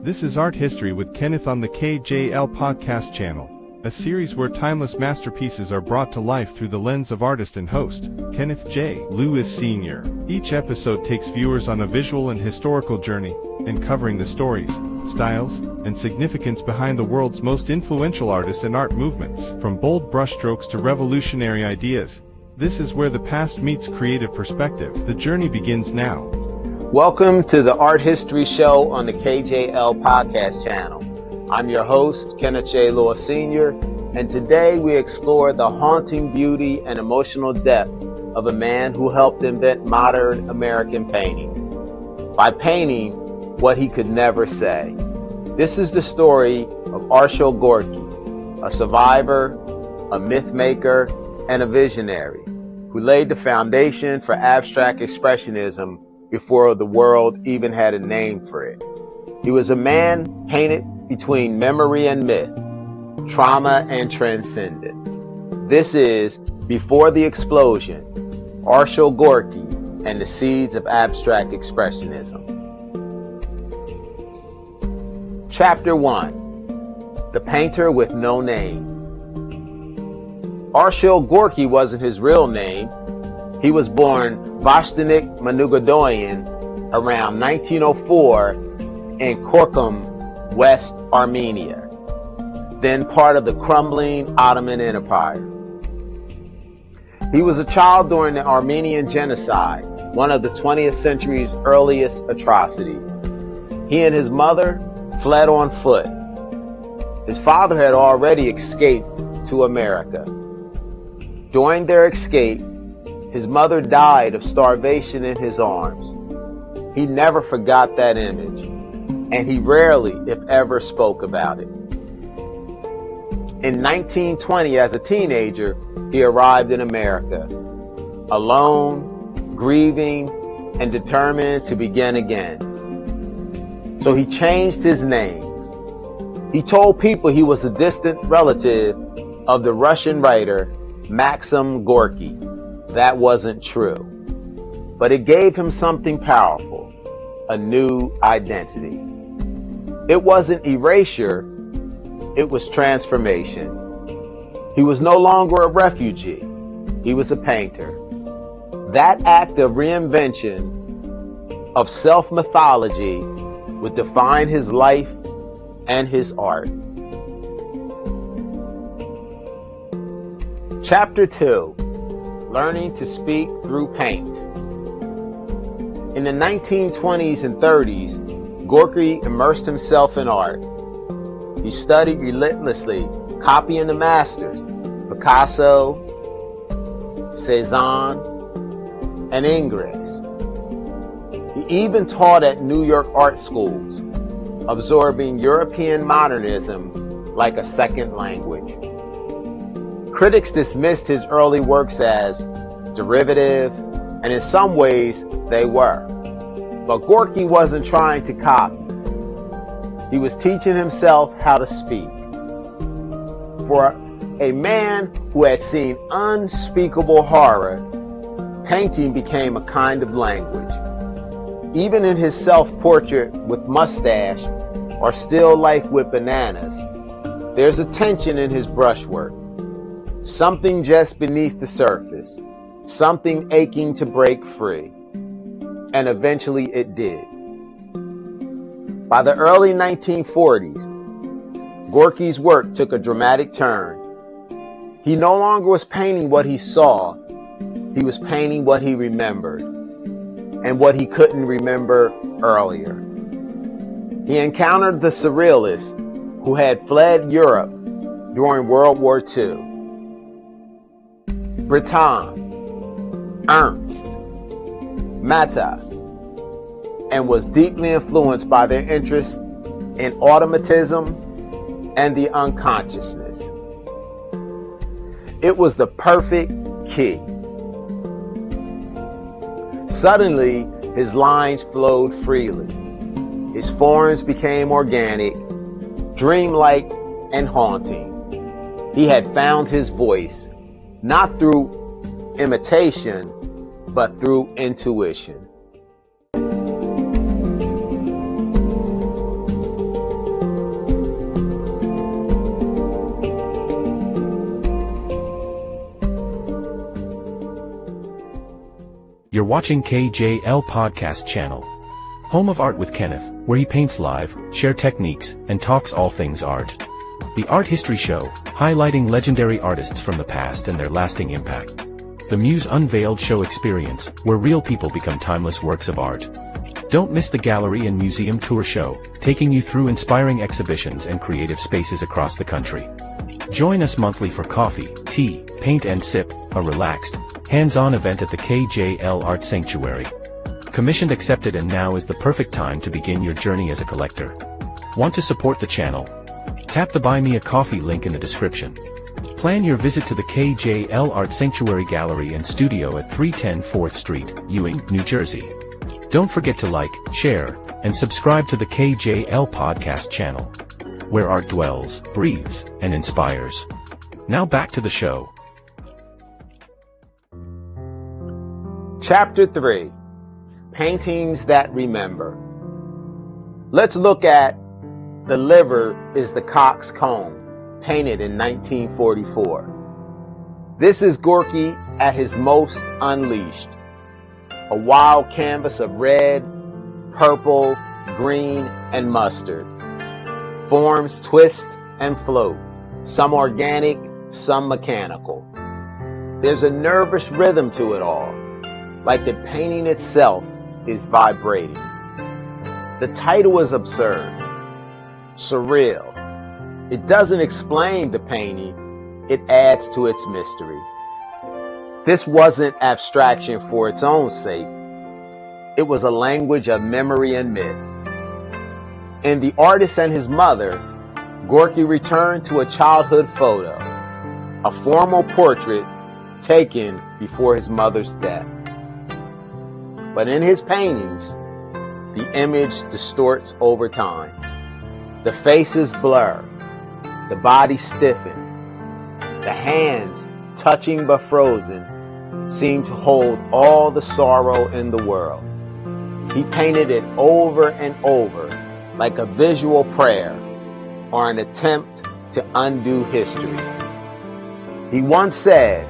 This is Art History with Kenneth on the KJL podcast channel, a series where timeless masterpieces are brought to life through the lens of artist and host, Kenneth J. Lewis Sr. Each episode takes viewers on a visual and historical journey, uncovering the stories, styles, and significance behind the world's most influential artists and art movements. From bold brushstrokes to revolutionary ideas, this is where the past meets creative perspective. The journey begins now. Welcome to the Art History Show on the KJL podcast channel. I'm your host, Kenneth J. Lewis Sr., and today we explore the haunting beauty and emotional depth of a man who helped invent modern American painting by painting what he could never say. This is the story of Arshile Gorky, a survivor, a myth maker, and a visionary who laid the foundation for abstract expressionism before the world even had a name for it. He was a man painted between memory and myth, trauma and transcendence. This is Before the Explosion, Arshile Gorky and the Seeds of Abstract Expressionism. Chapter 1, The Painter with No Name. Arshile Gorky wasn't his real name. He was born Voshtanik Manugadoyan around 1904 in Korkum, West Armenia, then part of the crumbling Ottoman Empire. He was a child during the Armenian genocide, one of the 20th century's earliest atrocities. He and his mother fled on foot. His father had already escaped to America. During their escape, his mother died of starvation in his arms. He never forgot that image, and he rarely, if ever, spoke about it. In 1920, as a teenager, he arrived in America, alone, grieving, and determined to begin again. So he changed his name. He told people he was a distant relative of the Russian writer Maxim Gorky. That wasn't true. But it gave him something powerful, a new identity. It wasn't erasure, it was transformation. He was no longer a refugee, he was a painter. That act of reinvention, of self-mythology, would define his life and his art. Chapter 2, Learning to Speak Through Paint. In the 1920s and 30s, Gorky immersed himself in art. He studied relentlessly, copying the masters, Picasso, Cézanne, and Ingres. He even taught at New York art schools, absorbing European modernism like a second language. Critics dismissed his early works as derivative, and in some ways they were. But Gorky wasn't trying to copy. He was teaching himself how to speak. For a man who had seen unspeakable horror, painting became a kind of language. Even in his self-portrait with mustache or still life with bananas, there's a tension in his brushwork. Something just beneath the surface, something aching to break free. And eventually it did. By the early 1940s, Gorky's work took a dramatic turn. He no longer was painting what he saw, he was painting what he remembered, and what he couldn't remember earlier. He encountered the surrealists who had fled Europe during World War II. Breton, Ernst, Mata, and was deeply influenced by their interest in automatism and the unconsciousness. It was the perfect key. Suddenly, his lines flowed freely. His forms became organic, dreamlike, and haunting. He had found his voice, not through imitation, but through intuition. You're watching KJL Podcast Channel, home of Art with Kenneth, where he paints live, share techniques, and talks all things art. The Art History Show, highlighting legendary artists from the past and their lasting impact. The Muse Unveiled Show Experience, where real people become timeless works of art. Don't miss the Gallery and Museum Tour Show, taking you through inspiring exhibitions and creative spaces across the country. Join us monthly for coffee, tea, paint and sip, a relaxed, hands-on event at the KJL Art Sanctuary. Commissioned accepted, and now is the perfect time to begin your journey as a collector. Want to support the channel? Tap the Buy Me a Coffee link in the description. Plan your visit to the KJL Art Sanctuary Gallery and Studio at 310 4th Street, Ewing, New Jersey. Don't forget to like, share, and subscribe to the KJL Podcast Channel, where art dwells, breathes, and inspires. Now back to the show. Chapter 3, Paintings That Remember. Let's look at The Liver is the Cock's Comb, painted in 1944. This is Gorky at his most unleashed. A wild canvas of red, purple, green, and mustard. Forms twist and float, some organic, some mechanical. There's a nervous rhythm to it all, like the painting itself is vibrating. The title is absurd, surreal. It doesn't explain the painting, it adds to its mystery. This wasn't abstraction for its own sake. It was a language of memory and myth. In The Artist and His Mother, Gorky returned to a childhood photo, a formal portrait taken before his mother's death. But in his paintings, the image distorts over time. The faces blur, the body stiffen, the hands, touching but frozen, seem to hold all the sorrow in the world. He painted it over and over, like a visual prayer or an attempt to undo history. He once said,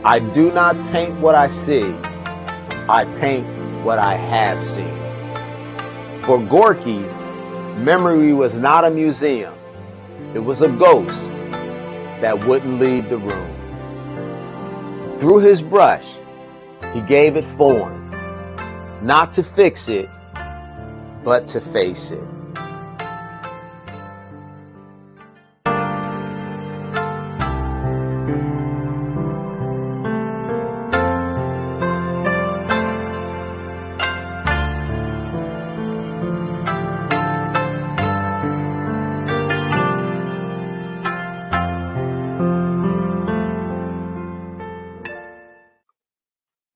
"I do not paint what I see, I paint what I have seen." For Gorky, memory was not a museum. It was a ghost that wouldn't leave the room. Through his brush, he gave it form, not to fix it, but to face it.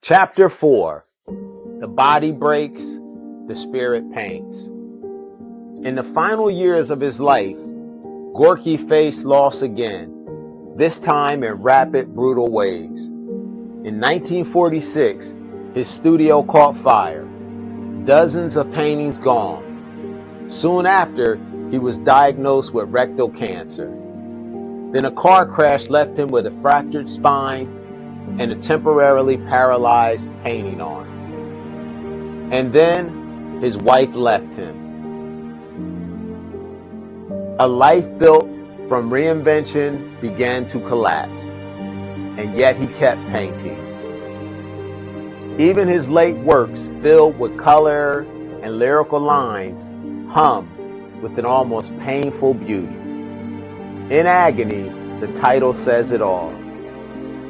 Chapter 4, The Body Breaks, the Spirit Paints. In the final years of his life, Gorky faced loss again, this time in rapid, brutal ways. In 1946, his studio caught fire, dozens of paintings gone. Soon after, he was diagnosed with rectal cancer. Then a car crash left him with a fractured spine and a temporarily paralyzed painting arm. And then his wife left him. A life built from reinvention began to collapse, and yet he kept painting. Even his late works, filled with color and lyrical lines, hum with an almost painful beauty. In Agony, the title says it all.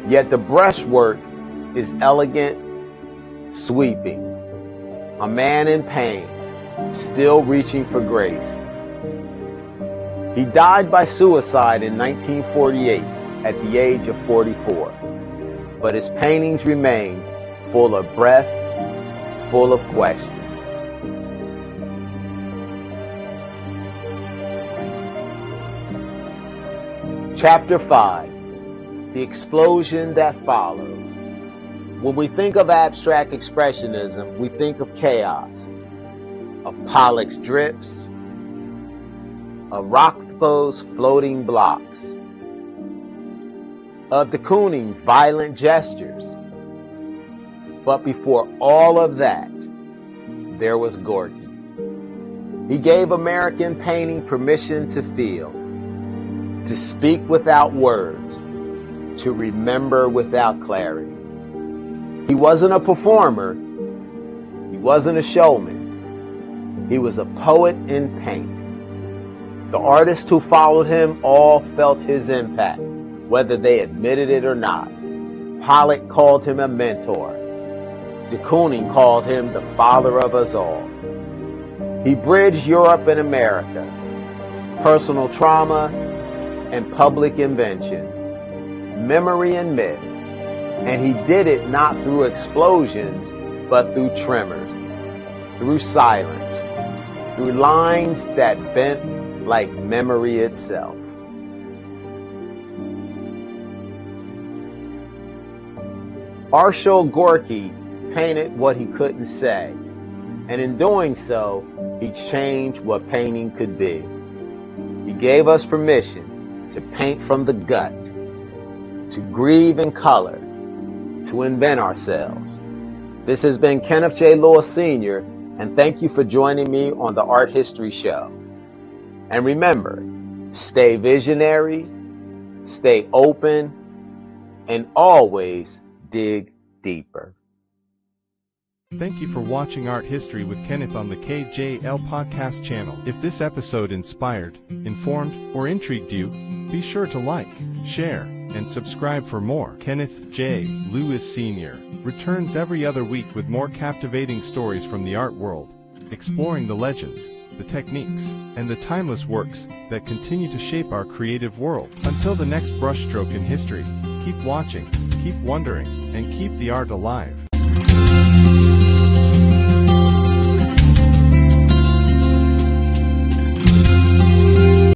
Yet the brushwork is elegant, sweeping. A man in pain, still reaching for grace. He died by suicide in 1948 at the age of 44. But his paintings remain full of breath, full of questions. Chapter 5. The explosion that followed. When we think of abstract expressionism, we think of chaos, of Pollock's drips, of Rothko's floating blocks, of de Kooning's violent gestures. But before all of that, there was Gorky. He gave American painting permission to feel, to speak without words, to remember without clarity. He wasn't a performer. He wasn't a showman. He was a poet in paint. The artists who followed him all felt his impact, whether they admitted it or not. Pollock called him a mentor. De Kooning called him the father of us all. He bridged Europe and America, personal trauma and public invention, memory and myth, and he did it not through explosions, but through tremors, through silence, through lines that bent like memory itself. Arshile Gorky painted what he couldn't say, and in doing so, he changed what painting could be. He gave us permission to paint from the gut, to grieve in color, to invent ourselves. This has been Kenneth J. Lewis Sr., and thank you for joining me on the Art History Show. And remember, stay visionary, stay open, and always dig deeper. Thank you for watching Art History with Kenneth on the KJL podcast channel. If this episode inspired, informed, or intrigued you, be sure to like, share, and subscribe for more. Kenneth J. Lewis Sr. returns every other week with more captivating stories from the art world, exploring the legends, the techniques, and the timeless works that continue to shape our creative world. Until the next brushstroke in history, keep watching, keep wondering, and keep the art alive.